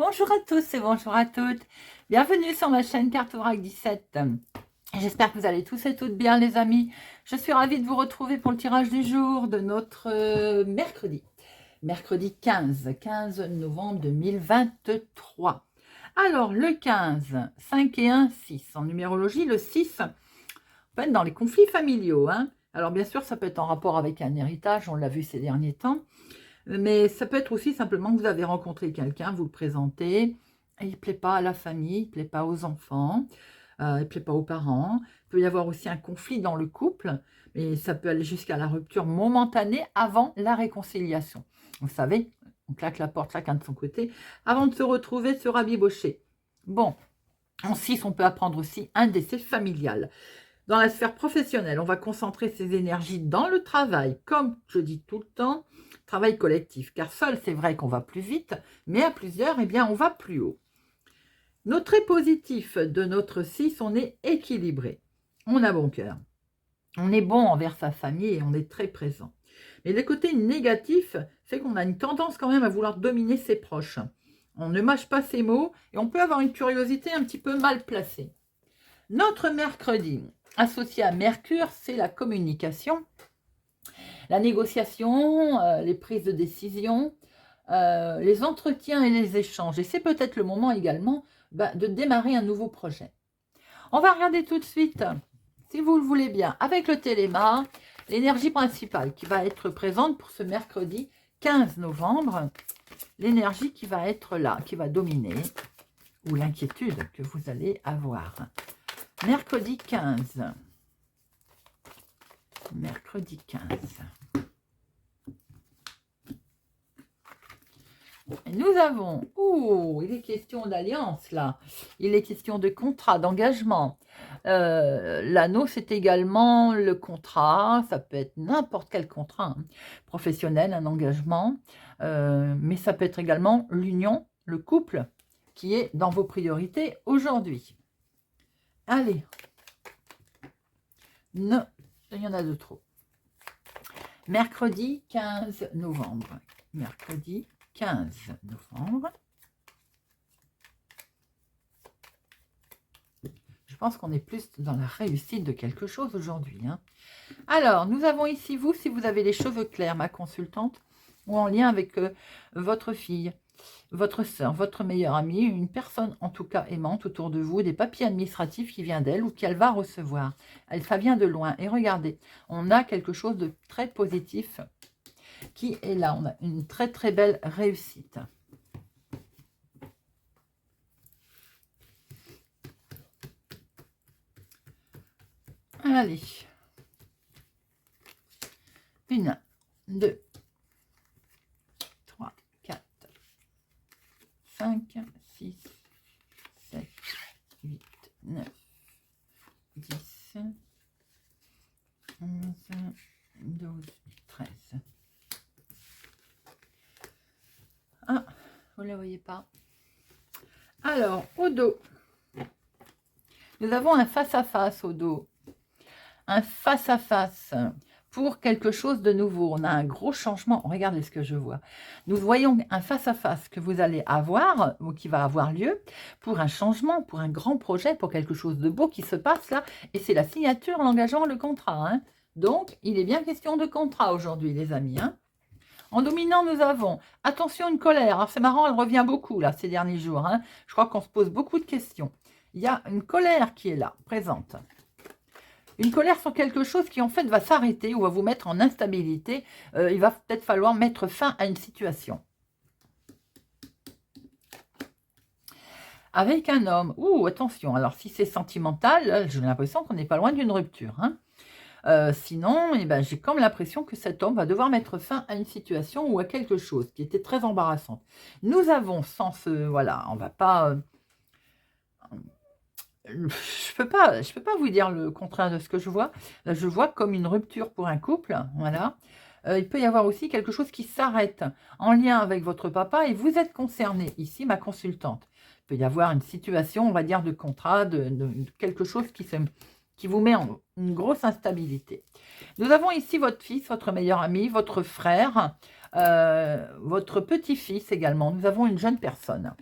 Bonjour à tous et bonjour à toutes. Bienvenue sur ma chaîne Cartorac 17. J'espère que vous allez tous et toutes bien les amis. Je suis ravie de vous retrouver pour le tirage du jour de notre mercredi. Mercredi 15 novembre 2023. Alors le 15, 5 et 1, 6. En numérologie, le 6 peut être dans les conflits familiaux. Alors bien sûr, ça peut être en rapport avec un héritage, on l'a vu ces derniers temps. Mais ça peut être aussi simplement que vous avez rencontré quelqu'un, vous le présentez, et il ne plaît pas à la famille, il ne plaît pas aux enfants, il ne plaît pas aux parents. Il peut y avoir aussi un conflit dans le couple, mais ça peut aller jusqu'à la rupture momentanée avant la réconciliation. Vous savez, on claque la porte chacun de son côté, avant de se retrouver, de se rabibocher. Bon, en 6, on peut apprendre aussi un décès familial. Dans la sphère professionnelle, on va concentrer ses énergies dans le travail, comme je dis tout le temps, travail collectif, car seul, c'est vrai qu'on va plus vite, mais à plusieurs, eh bien, on va plus haut. Nos traits positifs de notre 6, on est équilibré, on a bon cœur, on est bon envers sa famille et on est très présent. Mais le côté négatif, c'est qu'on a une tendance quand même à vouloir dominer ses proches. On ne mâche pas ses mots et on peut avoir une curiosité un petit peu mal placée. Notre mercredi, associé à Mercure, c'est la communication, la négociation, les prises de décision, les entretiens et les échanges. Et c'est peut-être le moment également de démarrer un nouveau projet. On va regarder tout de suite, si vous le voulez bien, avec le téléma, l'énergie principale qui va être présente pour ce mercredi 15 novembre. L'énergie qui va être là, qui va dominer, ou l'inquiétude que vous allez avoir. Mercredi 15. Mercredi 15. Et nous avons, il est question d'alliance là, il est question de contrat, d'engagement. L'anneau, c'est également le contrat, ça peut être n'importe quel contrat, professionnel, un engagement, mais ça peut être également l'union, le couple, qui est dans vos priorités aujourd'hui. Allez, non, il y en a de trop. Mercredi 15 novembre. Mercredi 15 novembre. Je pense qu'on est plus dans la réussite de quelque chose aujourd'hui. Alors, nous avons ici vous, si vous avez les cheveux clairs, ma consultante, ou en lien avec votre fille, votre soeur, votre meilleure amie, une personne en tout cas aimante autour de vous, des papiers administratifs qui viennent d'elle ou qu'elle va recevoir. Ça vient de loin. Et regardez, on a quelque chose de très positif qui est là. On a une très très belle réussite. Allez. 1, 2, 3, 4, 5, 6, 7, 8, 9, 10, 11, 12, 13. Ah, vous ne la voyez pas. Alors, au dos, nous avons un face-à-face au dos. Un face-à-face pour quelque chose de nouveau. On a un gros changement. Regardez ce que je vois. Nous voyons un face-à-face que vous allez avoir, ou qui va avoir lieu, pour un changement, pour un grand projet, pour quelque chose de beau qui se passe là. Et c'est la signature, l'engagement, le contrat. Donc, il est bien question de contrat aujourd'hui, les amis. En dominant, nous avons, attention, une colère. Alors, c'est marrant, elle revient beaucoup là ces derniers jours. Je crois qu'on se pose beaucoup de questions. Il y a une colère qui est là, présente. Une colère sur quelque chose qui en fait va s'arrêter ou va vous mettre en instabilité. Il va peut-être falloir mettre fin à une situation. Avec un homme, attention, alors si c'est sentimental, j'ai l'impression qu'on n'est pas loin d'une rupture. Sinon, j'ai comme l'impression que cet homme va devoir mettre fin à une situation ou à quelque chose qui était très embarrassante. Nous avons sans ce, voilà, on va pas... je peux pas vous dire le contraire de ce que je vois. Là, je vois comme une rupture pour un couple, voilà. Il peut y avoir aussi quelque chose qui s'arrête en lien avec votre papa et vous êtes concerné, ici ma consultante. Il peut y avoir une situation, on va dire, de contrat, de quelque chose qui vous met en une grosse instabilité. Nous avons ici votre fils, votre meilleur ami, votre frère, votre petit-fils également. Nous avons une jeune personne.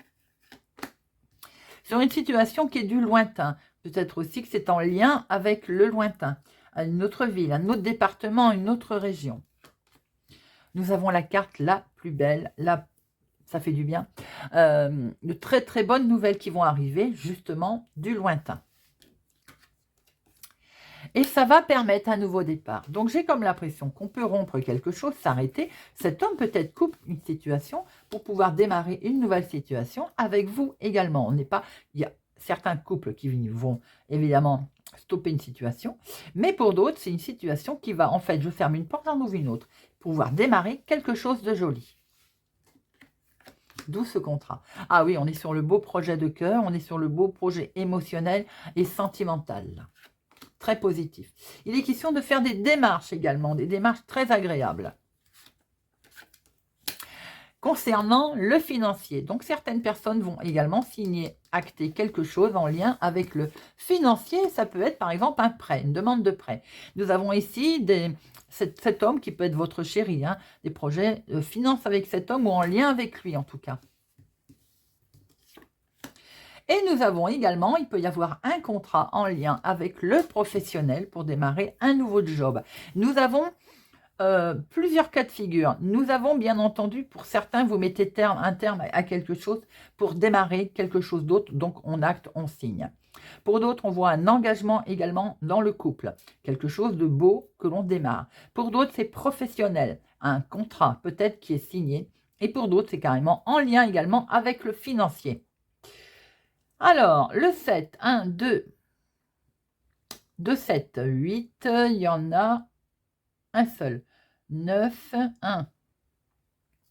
sur une situation qui est du lointain. Peut-être aussi que c'est en lien avec le lointain, à une autre ville, un autre département, une autre région. Nous avons la carte la plus belle, ça fait du bien. De très très bonnes nouvelles qui vont arriver, justement, du lointain. Et ça va permettre un nouveau départ. Donc j'ai comme l'impression qu'on peut rompre quelque chose, s'arrêter. Cet homme peut-être coupe une situation pour pouvoir démarrer une nouvelle situation avec vous également. On n'est pas, il y a certains couples qui vont évidemment stopper une situation, mais pour d'autres, c'est une situation qui va, en fait, je ferme une porte, j'en ouvre une autre, pouvoir démarrer quelque chose de joli. D'où ce contrat. Ah oui, on est sur le beau projet de cœur, on est sur le beau projet émotionnel et sentimental. Très positif. Il est question de faire des démarches également, des démarches très agréables. Concernant le financier, donc certaines personnes vont également signer, acter quelque chose en lien avec le financier. Ça peut être par exemple un prêt, une demande de prêt. Nous avons ici cet homme qui peut être votre chéri, hein, des projets de finance avec cet homme ou en lien avec lui en tout cas. Et nous avons également, il peut y avoir un contrat en lien avec le professionnel pour démarrer un nouveau job. Nous avons plusieurs cas de figure. Nous avons bien entendu, pour certains, vous mettez un terme à quelque chose pour démarrer quelque chose d'autre. Donc, on acte, on signe. Pour d'autres, on voit un engagement également dans le couple. Quelque chose de beau que l'on démarre. Pour d'autres, c'est professionnel. Un contrat peut-être qui est signé. Et pour d'autres, c'est carrément en lien également avec le financier. Alors, le 7, 1, 2, 2, 7, 8, il y en a un seul. 9, 1,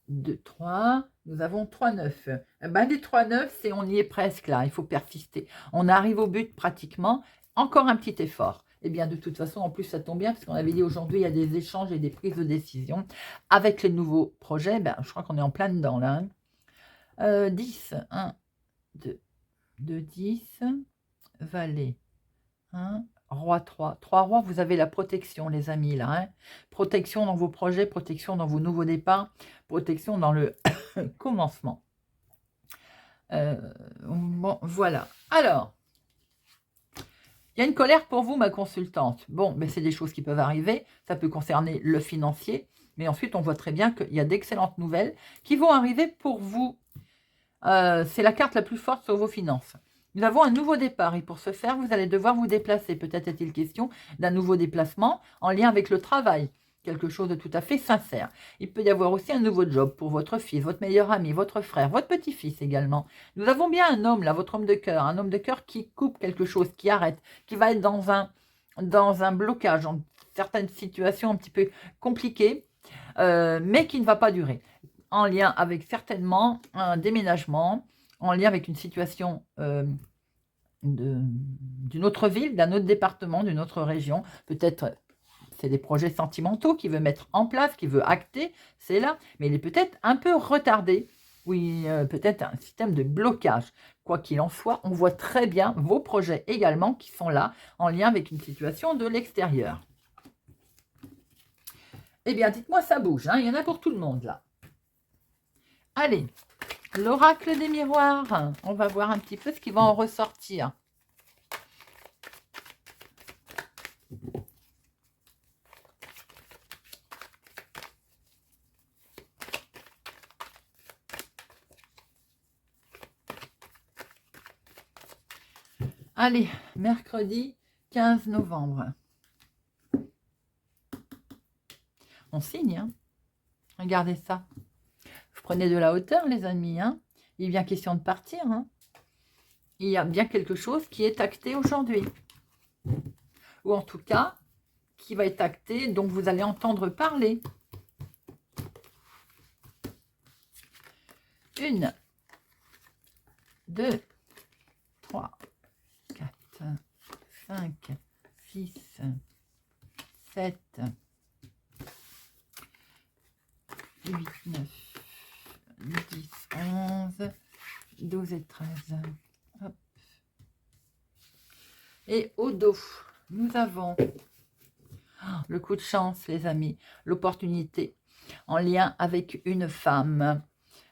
2, 3, nous avons 3, 9. Ben, les 3, 9, c'est on y est presque là, il faut persister. On arrive au but pratiquement, encore un petit effort. Eh bien, de toute façon, en plus, ça tombe bien, parce qu'on avait dit aujourd'hui, il y a des échanges et des prises de décision. Avec les nouveaux projets, ben, je crois qu'on est en plein dedans là. 10, 1, 2, 2, 10, valet, 1, Roi 3. 3 rois, vous avez la protection, les amis, là. Hein. Protection dans vos projets, protection dans vos nouveaux départs, protection dans le commencement. Bon, voilà. Alors, il y a une colère pour vous, ma consultante. Bon, mais c'est des choses qui peuvent arriver. Ça peut concerner le financier. Mais ensuite, on voit très bien qu'il y a d'excellentes nouvelles qui vont arriver pour vous. C'est la carte la plus forte sur vos finances. Nous avons un nouveau départ et pour ce faire, vous allez devoir vous déplacer. Peut-être est-il question d'un nouveau déplacement en lien avec le travail. Quelque chose de tout à fait sincère. Il peut y avoir aussi un nouveau job pour votre fils, votre meilleur ami, votre frère, votre petit-fils également. Nous avons bien un homme là, votre homme de cœur. Un homme de cœur qui coupe quelque chose, qui arrête, qui va être dans un blocage, dans certaines situations un petit peu compliquées, mais qui ne va pas durer. En lien avec certainement un déménagement, en lien avec une situation d'une autre ville, d'un autre département, d'une autre région. Peut-être c'est des projets sentimentaux qu'il veut mettre en place, qu'il veut acter, c'est là. Mais il est peut-être un peu retardé. Oui, peut-être un système de blocage. Quoi qu'il en soit, on voit très bien vos projets également qui sont là, en lien avec une situation de l'extérieur. Eh bien, dites-moi, ça bouge. Hein, il y en a pour tout le monde, là. Allez, l'oracle des miroirs. On va voir un petit peu ce qui va en ressortir. Allez, mercredi 15 novembre. On signe, hein. Regardez ça. Vous prenez de la hauteur, les amis. Hein. Il est bien question de partir. Hein. Il y a bien quelque chose qui est acté aujourd'hui. Ou en tout cas, qui va être acté, dont vous allez entendre parler. 1, 2, 3, 4, 5, 6, 7, 8, 9, 10, 11, 12 et 13. Hop. Et au dos, nous avons le coup de chance, les amis, l'opportunité en lien avec une femme.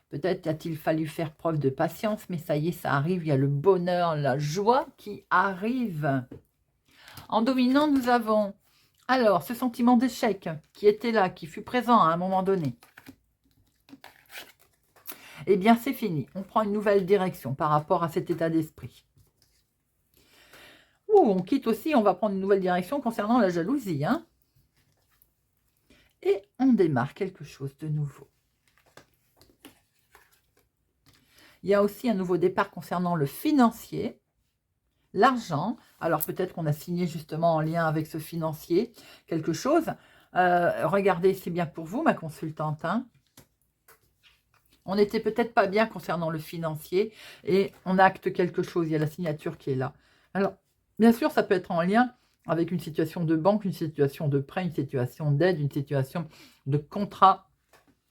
Peut-être a-t-il fallu faire preuve de patience, mais ça y est, ça arrive. Il y a le bonheur, la joie qui arrive. En dominant, nous avons alors ce sentiment d'échec qui était là, qui fut présent à un moment donné. Eh bien, c'est fini. On prend une nouvelle direction par rapport à cet état d'esprit. Ou on quitte aussi, on va prendre une nouvelle direction concernant la jalousie. Hein. Et on démarre quelque chose de nouveau. Il y a aussi un nouveau départ concernant le financier, l'argent. Alors peut-être qu'on a signé justement en lien avec ce financier quelque chose. Regardez, c'est bien pour vous, ma consultante. Hein. On n'était peut-être pas bien concernant le financier et on acte quelque chose. Il y a la signature qui est là. Alors, bien sûr, ça peut être en lien avec une situation de banque, une situation de prêt, une situation d'aide, une situation de contrat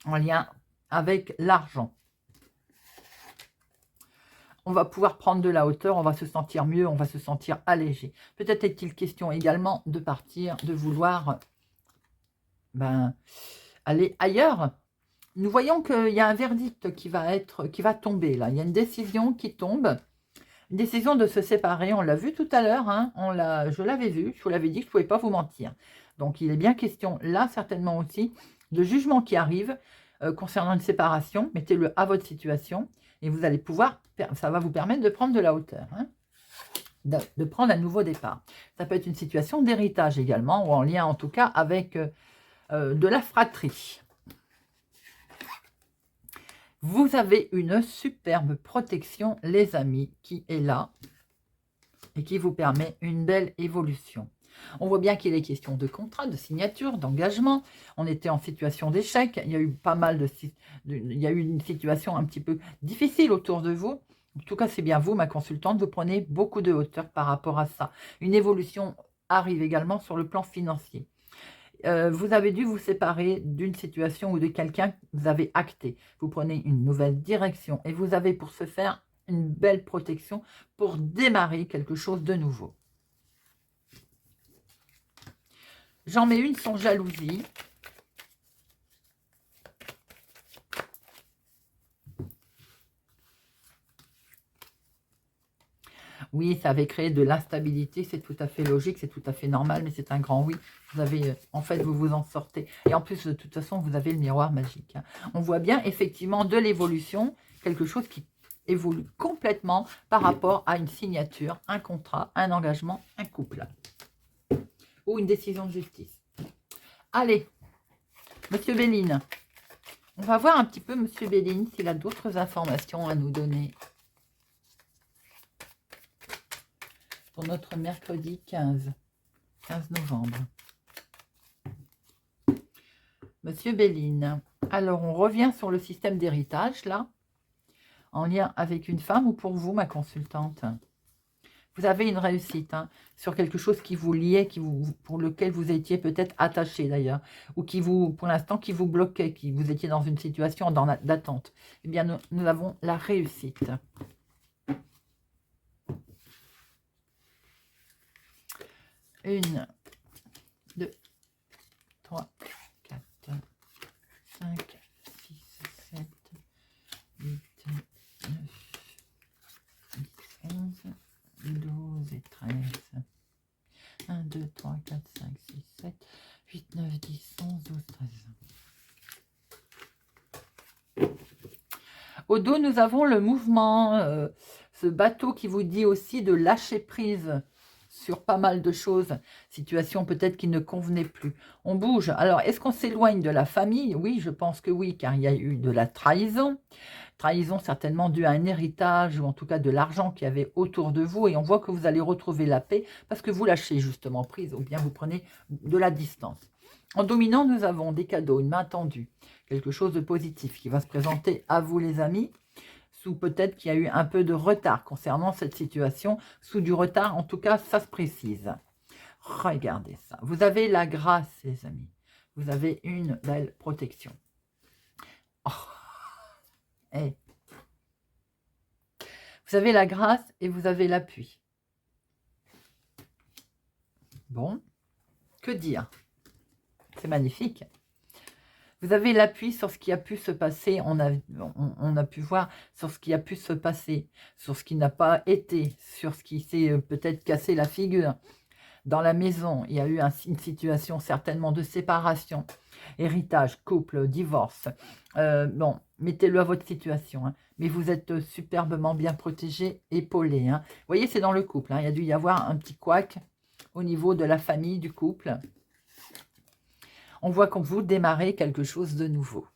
en lien avec l'argent. On va pouvoir prendre de la hauteur, on va se sentir mieux, on va se sentir allégé. Peut-être est-il question également de partir, de vouloir aller ailleurs. Nous voyons qu'il y a un verdict qui va tomber là. Il y a une décision qui tombe. Une décision de se séparer, on l'a vu tout à l'heure, hein, je l'avais vu, je vous l'avais dit que je ne pouvais pas vous mentir. Donc il est bien question là certainement aussi de jugement qui arrive concernant une séparation. Mettez-le à votre situation et vous allez pouvoir, ça va vous permettre de prendre de la hauteur, hein, de prendre un nouveau départ. Ça peut être une situation d'héritage également ou en lien en tout cas avec de la fratrie. Vous avez une superbe protection, les amis, qui est là et qui vous permet une belle évolution. On voit bien qu'il est question de contrat, de signature, d'engagement. On était en situation d'échec. Il y a eu pas mal il y a eu une situation un petit peu difficile autour de vous. En tout cas, c'est bien vous, ma consultante, vous prenez beaucoup de hauteur par rapport à ça. Une évolution arrive également sur le plan financier. Vous avez dû vous séparer d'une situation ou de quelqu'un que vous avez acté. Vous prenez une nouvelle direction et vous avez pour ce faire une belle protection pour démarrer quelque chose de nouveau. J'en mets une sans jalousie. Oui, ça avait créé de l'instabilité, c'est tout à fait logique, c'est tout à fait normal, mais c'est un grand oui. Vous avez, en fait, vous vous en sortez. Et en plus, de toute façon, vous avez le miroir magique. Hein. On voit bien, effectivement, de l'évolution, quelque chose qui évolue complètement par rapport à une signature, un contrat, un engagement, un couple. Ou une décision de justice. Allez, Monsieur Béline. On va voir un petit peu Monsieur Béline s'il a d'autres informations à nous donner. Pour notre mercredi 15 novembre. Monsieur Béline, alors on revient sur le système d'héritage, là, en lien avec une femme ou pour vous, ma consultante. Vous avez une réussite hein, sur quelque chose qui vous liait, pour lequel vous étiez peut-être attaché d'ailleurs, ou qui vous, pour l'instant, qui vous bloquait, qui vous étiez dans une situation d'attente. Eh bien, nous avons la réussite. 1, 2, 3, 4, 5, 6, 7, 8, 9, 10, 11, 12 et 13. 1, 2, 3, 4, 5, 6, 7, 8, 9, 10, 11, 12, 13. Au dos, nous avons le mouvement, ce bateau qui vous dit aussi de lâcher prise sur pas mal de choses, situation peut-être qui ne convenait plus. On bouge. Alors, est-ce qu'on s'éloigne de la famille? Oui, je pense que oui, car il y a eu de la trahison. Trahison certainement due à un héritage ou en tout cas de l'argent qu'il y avait autour de vous. Et on voit que vous allez retrouver la paix parce que vous lâchez justement prise ou bien vous prenez de la distance. En dominant, nous avons des cadeaux, une main tendue, quelque chose de positif qui va se présenter à vous les amis. Sous peut-être qu'il y a eu un peu de retard concernant cette situation. Sous du retard, en tout cas, ça se précise. Regardez ça. Vous avez la grâce, les amis. Vous avez une belle protection. Oh. Hey. Vous avez la grâce et vous avez l'appui. Bon, que dire? C'est magnifique. Vous avez l'appui sur ce qui a pu se passer. On a pu voir sur ce qui a pu se passer, sur ce qui n'a pas été, sur ce qui s'est peut-être cassé la figure. Dans la maison, il y a eu une situation certainement de séparation, héritage, couple, divorce. Bon, mettez-le à votre situation. Hein. Mais vous êtes superbement bien protégé, épaulé. Hein. Vous voyez, c'est dans le couple. Hein. Il y a dû y avoir un petit couac au niveau de la famille, du couple. On voit qu'on vous démarrez quelque chose de nouveau.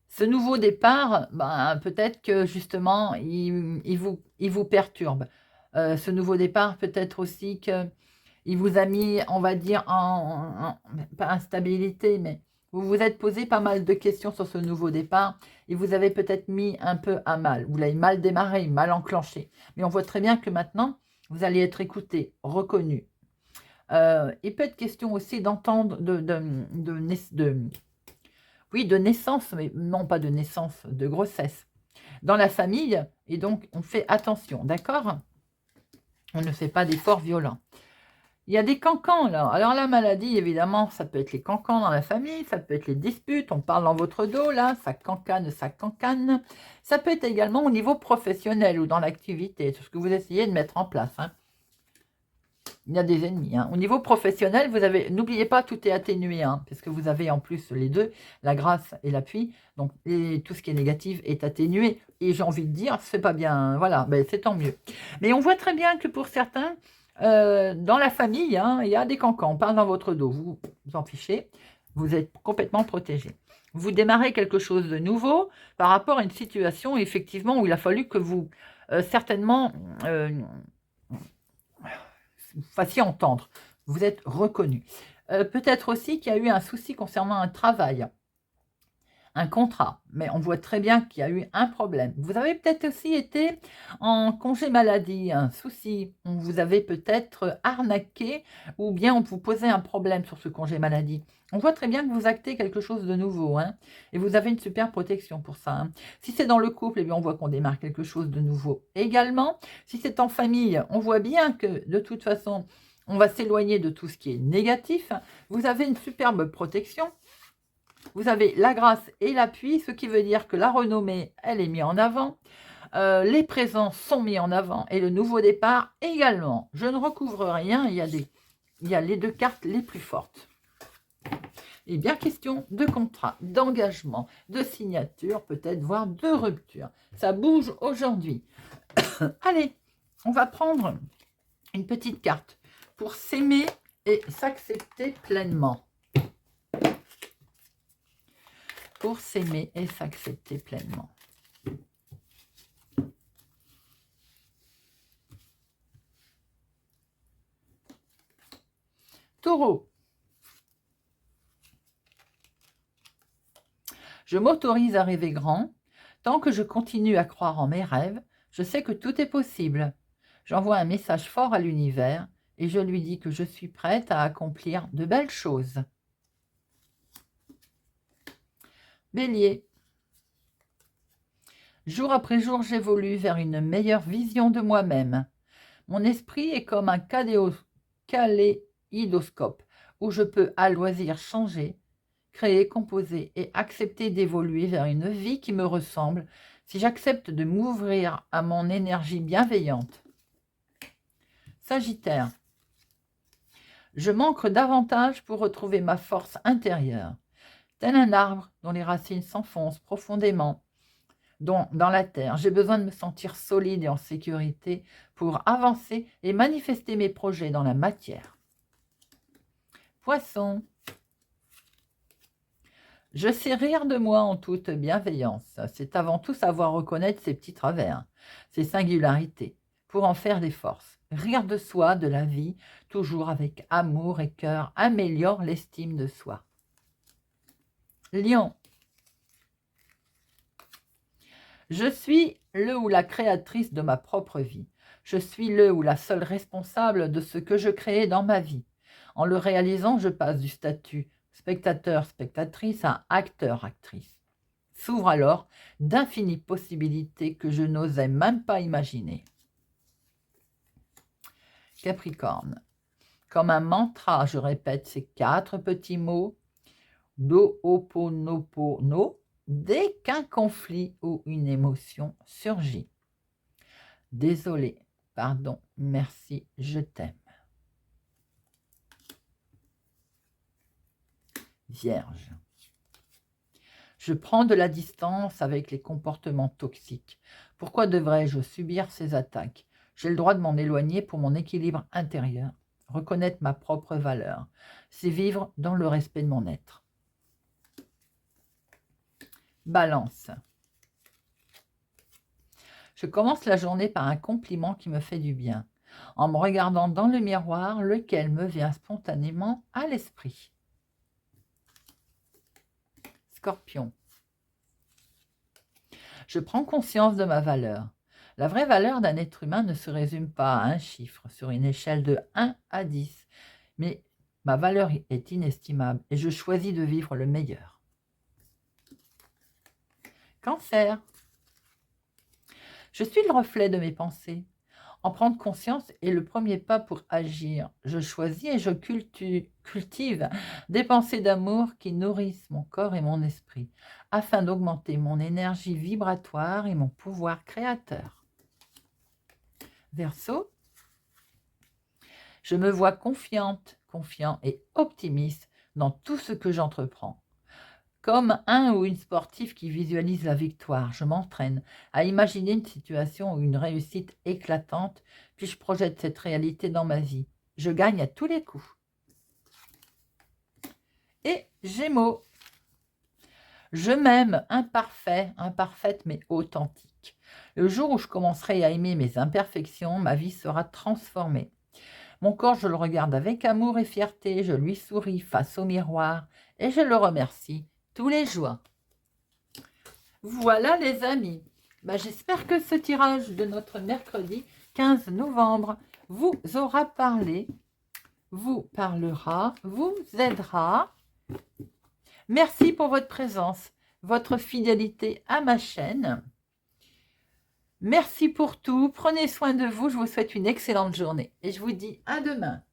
Ce nouveau départ, ben, peut-être que justement, il vous perturbe. Ce nouveau départ, peut-être aussi qu'il vous a mis, on va dire, pas instabilité, mais vous vous êtes posé pas mal de questions sur ce nouveau départ et vous avez peut-être mis un peu à mal. Vous l'avez mal démarré, mal enclenché. Mais on voit très bien que maintenant, vous allez être écouté, reconnu. Il peut être question aussi d'entendre oui, de naissance, mais non pas de naissance, de grossesse dans la famille. Et donc, on fait attention, d'accord? On ne fait pas d'efforts violents. Il y a des cancans, là. Alors, la maladie, évidemment, ça peut être les cancans dans la famille, ça peut être les disputes, on parle dans votre dos, là, ça cancane, ça cancane. Ça peut être également au niveau professionnel ou dans l'activité, tout ce que vous essayez de mettre en place, hein. Il y a des ennemis. Hein. Au niveau professionnel, vous avez, n'oubliez pas, tout est atténué, hein, parce que vous avez en plus les deux, la grâce et l'appui. Donc, tout ce qui est négatif est atténué. Et j'ai envie de dire, c'est pas bien. Voilà, ben, c'est tant mieux. Mais on voit très bien que pour certains, dans la famille, hein, il y a des cancans. On parle dans votre dos. Vous vous en fichez. Vous êtes complètement protégé. Vous démarrez quelque chose de nouveau par rapport à une situation, effectivement, où il a fallu que vous, certainement, fassiez entendre, vous êtes reconnu. Peut-être aussi qu'il y a eu un souci concernant un travail, un contrat, mais on voit très bien qu'il y a eu un problème. Vous avez peut-être aussi été en congé maladie, un souci, on vous avez peut-être arnaqué ou bien on vous posait un problème sur ce congé maladie. On voit très bien que vous actez quelque chose de nouveau, hein, et vous avez une super protection pour ça. Hein. Si c'est dans le couple, eh bien on voit qu'on démarre quelque chose de nouveau. Également, si c'est en famille, on voit bien que de toute façon, on va s'éloigner de tout ce qui est négatif. Vous avez une superbe protection. Vous avez la grâce et l'appui, ce qui veut dire que la renommée, elle est mise en avant. Les présents sont mis en avant et le nouveau départ également. Je ne recouvre rien, il y a les deux cartes les plus fortes. Et bien question de contrat, d'engagement, de signature, peut-être voire de rupture. Ça bouge aujourd'hui. Allez, on va prendre une petite carte pour s'aimer et s'accepter pleinement. Pour s'aimer et s'accepter pleinement. Taureau. Je m'autorise à rêver grand. Tant que je continue à croire en mes rêves, je sais que tout est possible. J'envoie un message fort à l'univers et je lui dis que je suis prête à accomplir de belles choses. Bélier. Jour après jour, j'évolue vers une meilleure vision de moi-même. Mon esprit est comme un kaléidoscope où je peux à loisir changer, créer, composer et accepter d'évoluer vers une vie qui me ressemble si j'accepte de m'ouvrir à mon énergie bienveillante. Sagittaire. Je manque davantage pour retrouver ma force intérieure. Tel un arbre dont les racines s'enfoncent profondément dans la terre, j'ai besoin de me sentir solide et en sécurité pour avancer et manifester mes projets dans la matière. Poisson. Je sais rire de moi en toute bienveillance. C'est avant tout savoir reconnaître ses petits travers, ses singularités, pour en faire des forces. Rire de soi, de la vie, toujours avec amour et cœur, améliore l'estime de soi. Lion. Je suis le ou la créatrice de ma propre vie. Je suis le ou la seule responsable de ce que je crée dans ma vie. En le réalisant, je passe du statut spectateur-spectatrice à acteur-actrice. S'ouvrent alors d'infinies possibilités que je n'osais même pas imaginer. Capricorne. Comme un mantra, je répète ces 4 petits mots. Ho'oponopono, dès qu'un conflit ou une émotion surgit. Désolé, pardon, merci, je t'aime. Vierge. Je prends de la distance avec les comportements toxiques. Pourquoi devrais-je subir ces attaques? J'ai le droit de m'en éloigner pour mon équilibre intérieur. Reconnaître ma propre valeur, c'est vivre dans le respect de mon être. Balance. Je commence la journée par un compliment qui me fait du bien, en me regardant dans le miroir, lequel me vient spontanément à l'esprit. Scorpion. Je prends conscience de ma valeur. La vraie valeur d'un être humain ne se résume pas à un chiffre sur une échelle de 1 à 10, mais ma valeur est inestimable et je choisis de vivre le meilleur. Cancer. Je suis le reflet de mes pensées. En prendre conscience est le premier pas pour agir. Je choisis et je cultive des pensées d'amour qui nourrissent mon corps et mon esprit, afin d'augmenter mon énergie vibratoire et mon pouvoir créateur. Verseau. Je me vois confiant et optimiste dans tout ce que j'entreprends. Comme un ou une sportive qui visualise la victoire, je m'entraîne à imaginer une situation ou une réussite éclatante, puis je projette cette réalité dans ma vie. Je gagne à tous les coups. Et Gémeaux. Je m'aime imparfaite mais authentique. Le jour où je commencerai à aimer mes imperfections, ma vie sera transformée. Mon corps, je le regarde avec amour et fierté, je lui souris face au miroir et je le remercie tous les jours. Voilà les amis, j'espère que ce tirage de notre mercredi 15 novembre vous aura parlé, vous parlera, vous aidera. Merci pour votre présence, votre fidélité à ma chaîne. Merci pour tout, prenez soin de vous, je vous souhaite une excellente journée et je vous dis à demain.